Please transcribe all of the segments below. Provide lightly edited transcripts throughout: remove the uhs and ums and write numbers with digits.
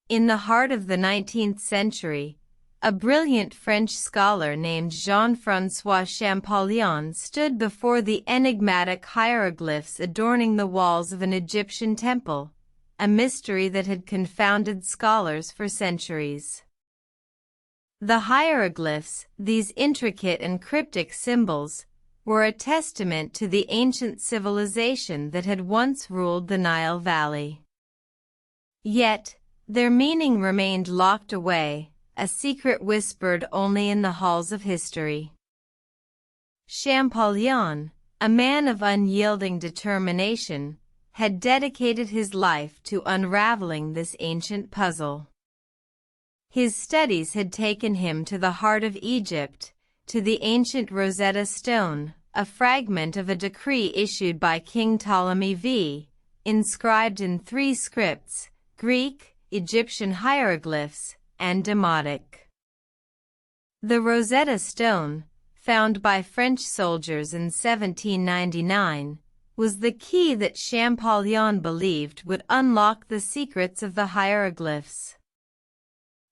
In the heart of the 19th century, a brilliant French scholar named Jean-François Champollion stood before the enigmatic hieroglyphs adorning the walls of an Egyptian temple, a mystery that had confounded scholars for centuries. The hieroglyphs, these intricate and cryptic symbols, were a testament to the ancient civilization that had once ruled the Nile Valley. Yet, their meaning remained locked away, a secret whispered only in the halls of history. Champollion, a man of unyielding determination, had dedicated his life to unraveling this ancient puzzle. His studies had taken him to the heart of Egypt, to the ancient Rosetta Stone, a fragment of a decree issued by King Ptolemy V, inscribed in 3 scripts: Greek, Egyptian hieroglyphs, and Demotic. The Rosetta Stone, found by French soldiers in 1799, was the key that Champollion believed would unlock the secrets of the hieroglyphs.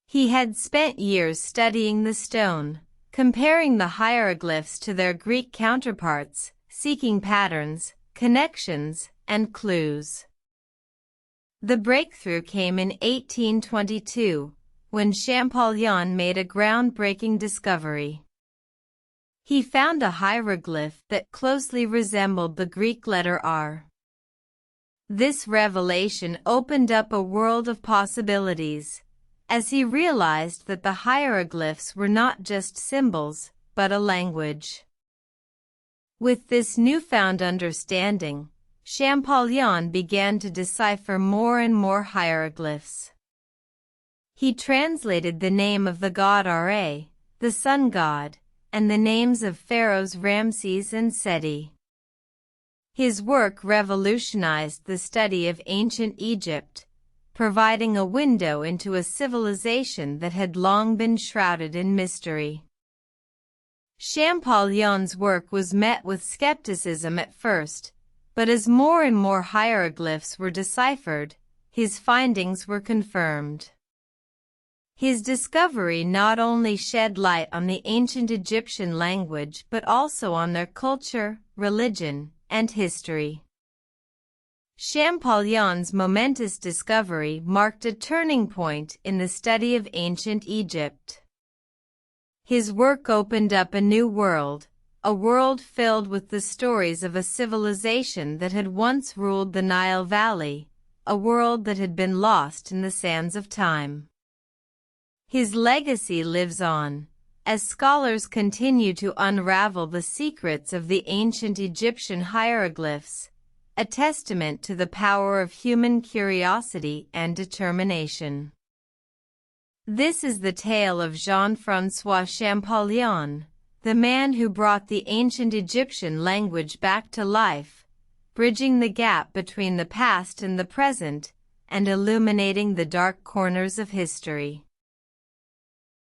He had spent years studying the stone, comparing the hieroglyphs to their Greek counterparts, seeking patterns, connections, and clues. The breakthrough came in 1822, when Champollion made a groundbreaking discovery. He found a hieroglyph that closely resembled the Greek letter R. This revelation opened up a world of possibilities, as he realized that the hieroglyphs were not just symbols, but a language. With this newfound understanding, Champollion began to decipher more and more hieroglyphs. He translated the name of the god Ra, the sun god, and the names of pharaohs Ramses and Seti. His work revolutionized the study of ancient Egypt, providing a window into a civilization that had long been shrouded in mystery. Champollion's work was met with skepticism at first, but as more and more hieroglyphs were deciphered, his findings were confirmed. His discovery not only shed light on the ancient Egyptian language but also on their culture, religion, and history. Champollion's momentous discovery marked a turning point in the study of ancient Egypt. His work opened up a new world, a world filled with the stories of a civilization that had once ruled the Nile Valley, a world that had been lost in the sands of time. His legacy lives on, as scholars continue to unravel the secrets of the ancient Egyptian hieroglyphs, a testament to the power of human curiosity and determination. This is the tale of Jean-François Champollion, the man who brought the ancient Egyptian language back to life, bridging the gap between the past and the present, and illuminating the dark corners of history.